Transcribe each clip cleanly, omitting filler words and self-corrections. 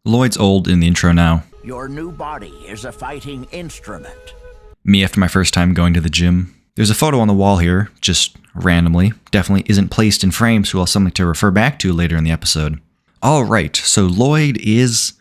Lloyd's old in the intro now. Your new body is a fighting instrument. Me after my first time going to the gym. There's a photo on the wall here, just randomly. Definitely isn't placed in frame, so we'll have something to refer back to later in the episode. Alright, so Lloyd is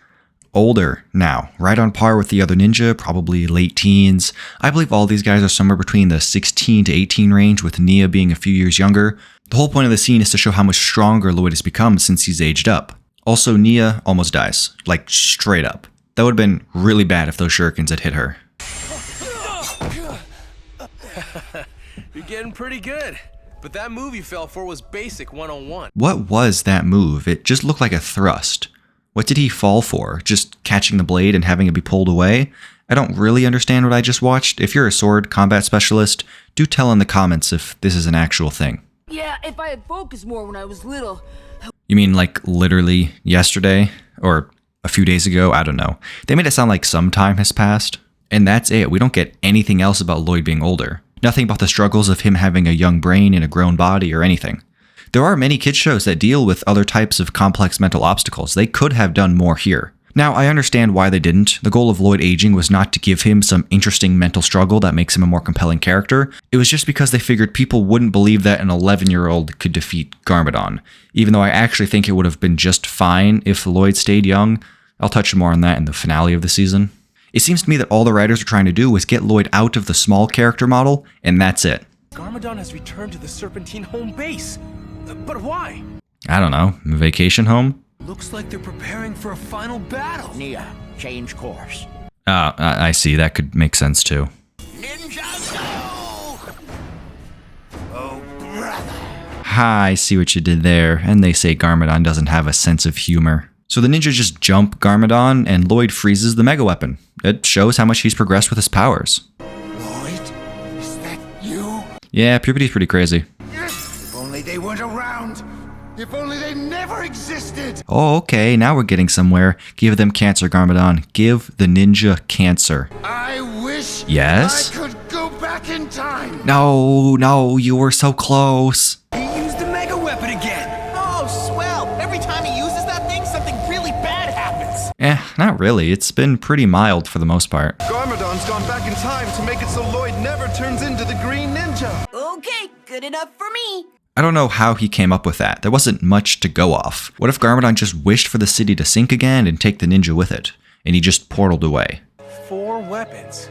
older now, right on par with the other ninja, probably late teens. I believe all these guys are somewhere between the 16 to 18 range, with Nya being a few years younger. The whole point of the scene is to show how much stronger Lloyd has become since he's aged up. Also, Nya almost dies, like straight up. That would have been really bad if those shurikens had hit her. You're getting pretty good. But that move you fell for was basic 101. What was that move? It just looked like a thrust. What did he fall for? Just catching the blade and having it be pulled away? I don't really understand what I just watched. If you're a sword combat specialist, do tell in the comments if this is an actual thing. Yeah, if I had focused more when I was little. You mean like literally yesterday? Or a few days ago? I don't know. They made it sound like some time has passed. And that's it. We don't get anything else about Lloyd being older. Nothing about the struggles of him having a young brain and a grown body or anything. There are many kids shows that deal with other types of complex mental obstacles. They could have done more here. Now, I understand why they didn't. The goal of Lloyd aging was not to give him some interesting mental struggle that makes him a more compelling character. It was just because they figured people wouldn't believe that an 11-year-old could defeat Garmadon. Even though I actually think it would have been just fine if Lloyd stayed young. I'll touch more on that in the finale of the season. It seems to me that all the writers are trying to do was get Lloyd out of the small character model, and that's it. Garmadon has returned to the Serpentine home base. But why? I don't know, vacation home? Looks like they're preparing for a final battle. Nya, change course. I see, that could make sense too. Ninjago! Oh, brother. Ha, I see what you did there, and they say Garmadon doesn't have a sense of humor. So the ninja just jump Garmadon, and Lloyd freezes the mega weapon. It shows how much he's progressed with his powers. Lloyd, is that you? Yeah, puberty's pretty crazy. If only they weren't around. If only they never existed. Oh, okay, now we're getting somewhere. Give them cancer, Garmadon. Give the ninja cancer. I wish Yes? I could go back in time. No, you were so close. He used the mega weapon again. Oh, swell! Every time he uses that thing, something really bad happens. Not really. It's been pretty mild for the most part. Garmadon's gone back in time to make it so Lloyd never turns into the Green Ninja. Okay, good enough for me. I don't know how he came up with that. There wasn't much to go off. What if Garmadon just wished for the city to sink again and take the ninja with it? And he just portaled away. 4 weapons.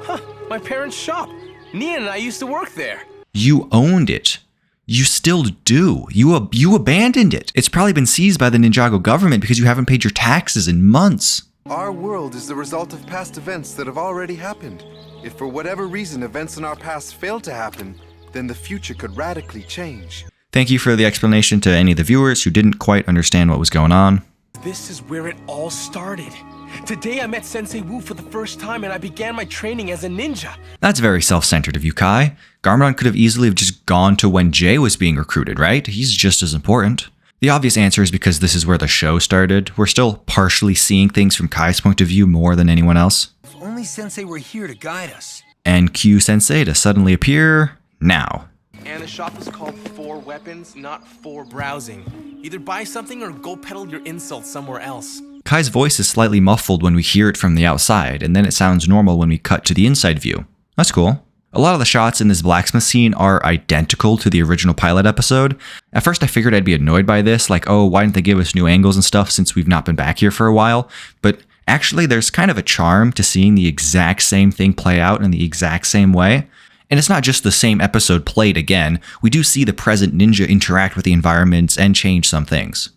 Huh, my parents' shop. Nya and I used to work there. You owned it. You still do. You abandoned it. It's probably been seized by the Ninjago government because you haven't paid your taxes in months. Our world is the result of past events that have already happened. If for whatever reason events in our past fail to happen, then the future could radically change. Thank you for the explanation to any of the viewers who didn't quite understand what was going on. This is where it all started. Today I met Sensei Wu for the first time and I began my training as a ninja. That's very self-centered of you, Kai. Garmadon could have easily just gone to when Jay was being recruited, right? He's just as important. The obvious answer is because this is where the show started. We're still partially seeing things from Kai's point of view more than anyone else. If only Sensei were here to guide us. And cue Sensei to suddenly appear now. And the shop is called 4 Weapons, not 4 Browsing. Either buy something or go peddle your insults somewhere else. Kai's voice is slightly muffled when we hear it from the outside, and then it sounds normal when we cut to the inside view. That's cool. A lot of the shots in this blacksmith scene are identical to the original pilot episode. At first I figured I'd be annoyed by this, like, oh, why didn't they give us new angles and stuff since we've not been back here for a while? But actually there's kind of a charm to seeing the exact same thing play out in the exact same way. And it's not just the same episode played again. We do see the present ninja interact with the environments and change some things.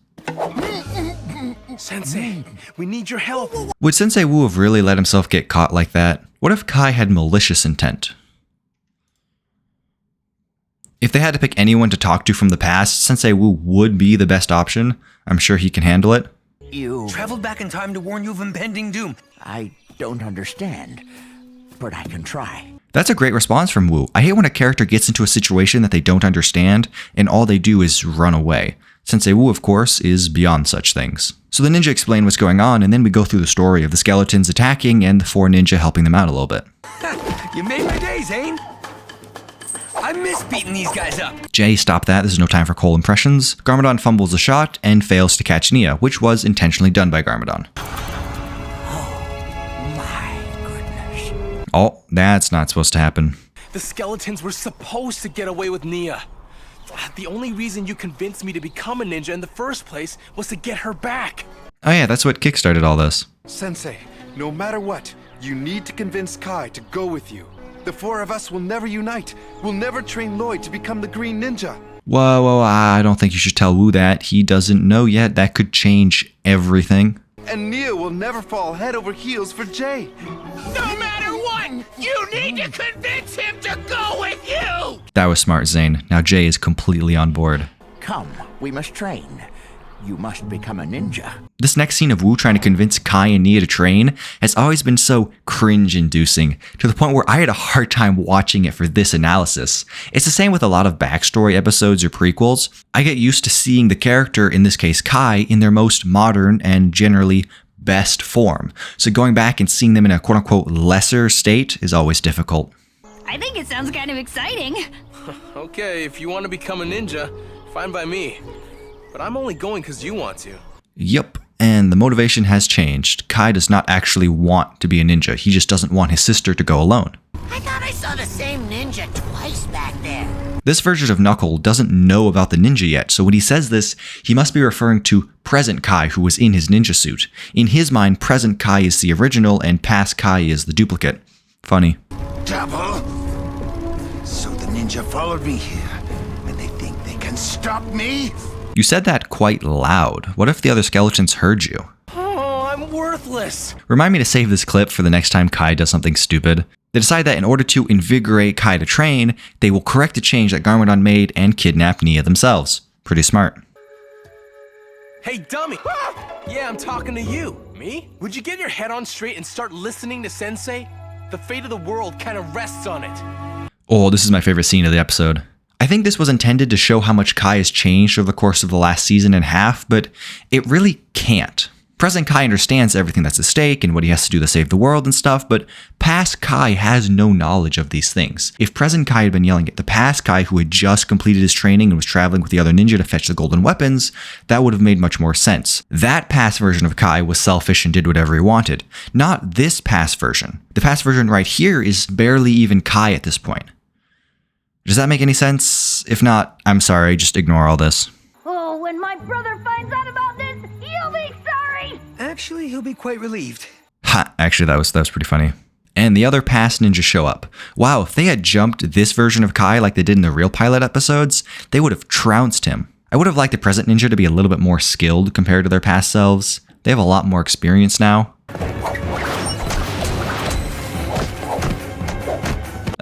Sensei, we need your help. Would Sensei Wu have really let himself get caught like that? What if Kai had malicious intent? If they had to pick anyone to talk to from the past, Sensei Wu would be the best option. I'm sure he can handle it. You... Traveled back in time to warn you of impending doom. I don't understand, but I can try. That's a great response from Wu. I hate when a character gets into a situation that they don't understand, and all they do is run away. Sensei Wu, of course, is beyond such things. So the ninja explain what's going on, and then we go through the story of the skeletons attacking and the 4 ninja helping them out a little bit. You made my day, Zane. I miss beating these guys up. Jay, stop that. This is no time for cold impressions. Garmadon fumbles a shot and fails to catch Nya, which was intentionally done by Garmadon. My goodness. Oh, that's not supposed to happen. The skeletons were supposed to get away with Nya. The only reason you convinced me to become a ninja in the first place was to get her back. Oh yeah, that's what kickstarted all this. Sensei, no matter what, you need to convince Kai to go with you. The four of us will never unite. We'll never train Lloyd to become the Green Ninja. Whoa, I don't think you should tell Wu that. He doesn't know yet. That could change everything. And Nya will never fall head over heels for Jay. No matter what, you need to convince him to go with you! That was smart, Zane. Now Jay is completely on board. Come, we must train. You must become a ninja. This next scene of Wu trying to convince Kai and Nya to train has always been so cringe-inducing, to the point where I had a hard time watching it for this analysis. It's the same with a lot of backstory episodes or prequels. I get used to seeing the character, in this case Kai, in their most modern and generally best form. So going back and seeing them in a quote-unquote lesser state is always difficult. I think it sounds kind of exciting. Okay, if you want to become a ninja, fine by me. But I'm only going because you want to. Yep, and the motivation has changed. Kai does not actually want to be a ninja. He just doesn't want his sister to go alone. I thought I saw the same ninja twice back there. This version of Knuckle doesn't know about the ninja yet, so when he says this, he must be referring to present Kai, who was in his ninja suit. In his mind, present Kai is the original and past Kai is the duplicate. Funny. Double? So the ninja followed me here, and they think they can stop me? You said that quite loud. What if the other skeletons heard you? Oh, I'm worthless. Remind me to save this clip for the next time Kai does something stupid. They decide that in order to invigorate Kai to train, they will correct a change that Garmadon made and kidnap Nya themselves. Pretty smart. Hey, dummy! Yeah, I'm talking to you. Me? Would you get your head on straight and start listening to Sensei? The fate of the world kind of rests on it. Oh, this is my favorite scene of the episode. I think this was intended to show how much Kai has changed over the course of the last season and a half, but it really can't. Present Kai understands everything that's at stake and what he has to do to save the world and stuff, but past Kai has no knowledge of these things. If present Kai had been yelling at the past Kai who had just completed his training and was traveling with the other ninja to fetch the golden weapons, that would have made much more sense. That past version of Kai was selfish and did whatever he wanted, not this past version. The past version right here is barely even Kai at this point. Does that make any sense? If not, I'm sorry, just ignore all this. Oh, when my brother finds out about this, he'll be sorry! Actually, he'll be quite relieved. Ha, actually that was pretty funny. And the other past ninjas show up. Wow, if they had jumped this version of Kai like they did in the real pilot episodes, they would have trounced him. I would have liked the present ninja to be a little bit more skilled compared to their past selves. They have a lot more experience now.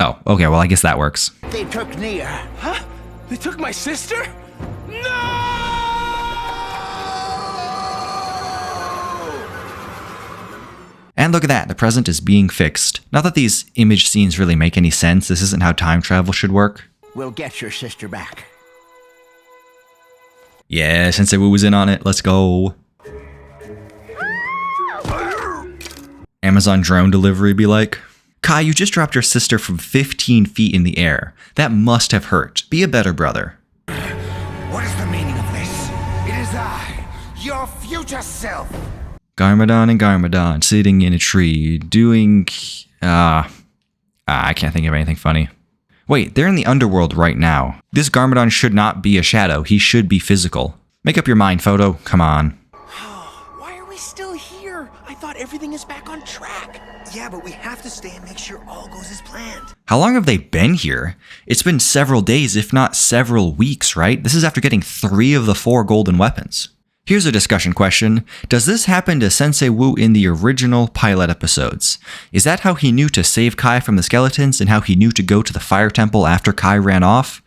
Oh, okay, well I guess that works. They took Nya. Huh? They took my sister? No! And look at that, the present is being fixed. Not that these image scenes really make any sense, this isn't how time travel should work. We'll get your sister back. Yeah, Sensei Wu was in on it, let's go. Amazon drone delivery be like. Kai, you just dropped your sister from 15 feet in the air. That must have hurt. Be a better brother. What is the meaning of this? It is I, your future self. Garmadon and Garmadon sitting in a tree doing... I can't think of anything funny. Wait, they're in the underworld right now. This Garmadon should not be a shadow. He should be physical. Make up your mind, Photo. Come on. Why are we still here? I thought everything is back on track. Yeah, but we have to stay and make sure all goes as planned. How long have they been here? It's been several days, if not several weeks, right? This is after getting 3 of the 4 golden weapons. Here's a discussion question. Does this happen to Sensei Wu in the original pilot episodes? Is that how he knew to save Kai from the skeletons and how he knew to go to the fire temple after Kai ran off?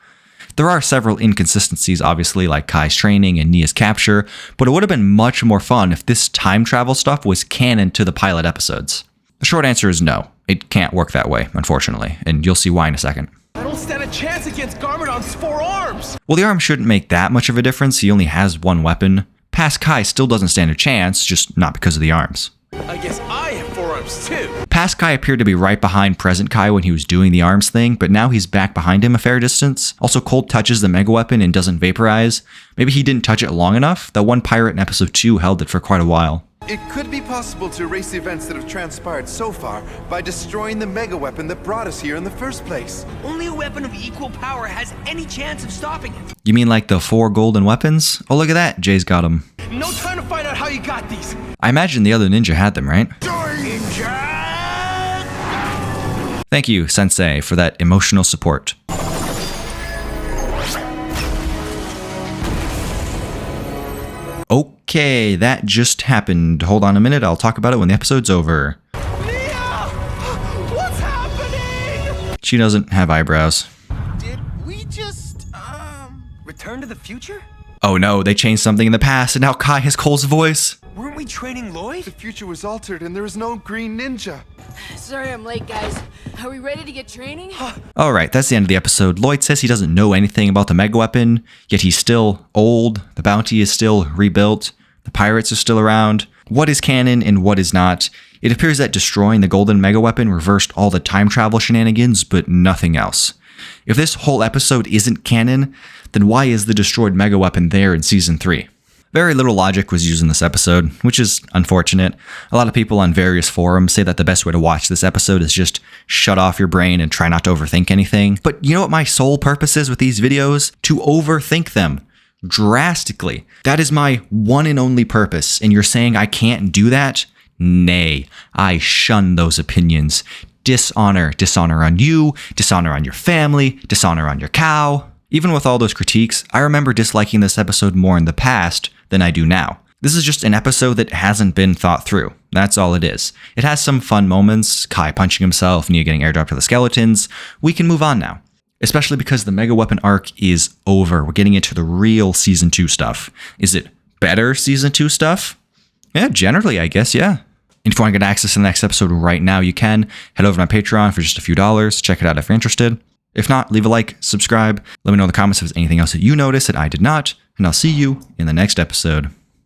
There are several inconsistencies, obviously, like Kai's training and Nya's capture, but it would have been much more fun if this time travel stuff was canon to the pilot episodes. The short answer is no. It can't work that way, unfortunately, and you'll see why in a second. I don't stand a chance against Garmadon's 4 arms! Well, the arm shouldn't make that much of a difference. He only has 1 weapon. Past Kai still doesn't stand a chance, just not because of the arms. I guess I have 4 arms arms, too. Past Kai appeared to be right behind present Kai when he was doing the arms thing, but now he's back behind him a fair distance. Also, Cold touches the mega weapon and doesn't vaporize. Maybe he didn't touch it long enough. That one pirate in episode 2 held it for quite a while. It could be possible to erase the events that have transpired so far by destroying the mega weapon that brought us here in the first place. Only a weapon of equal power has any chance of stopping it. You mean like the 4 golden weapons? Oh, look at that. Jay's got them. No time to find out how you got these. I imagine the other ninja had them, right? Thank you, Sensei, for that emotional support. Okay, that just happened. Hold on a minute, I'll talk about it when the episode's over. Nya! What's happening? She doesn't have eyebrows. Did we just, return to the future? Oh no, they changed something in the past and now Kai has Cole's voice. Weren't we training Lloyd? The future was altered and there is no green ninja. Sorry I'm late, guys. Are we ready to get training? Alright, that's the end of the episode. Lloyd says he doesn't know anything about the mega weapon, yet he's still old, the bounty is still rebuilt, the pirates are still around. What is canon and what is not? It appears that destroying the golden mega weapon reversed all the time travel shenanigans, but nothing else. If this whole episode isn't canon, then why is the destroyed mega weapon there in Season 3? Very little logic was used in this episode, which is unfortunate. A lot of people on various forums say that the best way to watch this episode is just shut off your brain and try not to overthink anything. But you know what my sole purpose is with these videos? To overthink them. Drastically. That is my one and only purpose, and you're saying I can't do that? Nay, I shun those opinions. Dishonor. Dishonor on you, dishonor on your family, dishonor on your cow. Even with all those critiques, I remember disliking this episode more in the past than I do now. This is just an episode that hasn't been thought through. That's all it is. It has some fun moments, Kai punching himself, Nya getting airdropped to the skeletons. We can move on now. Especially because the Mega Weapon arc is over. We're getting into the real Season 2 stuff. Is it better Season 2 stuff? Yeah, generally, I guess, yeah. And if you want to get access to the next episode right now, you can. Head over to my Patreon for just a few dollars. Check it out if you're interested. If not, leave a like, subscribe. Let me know in the comments if there's anything else that you noticed that I did not. And I'll see you in the next episode.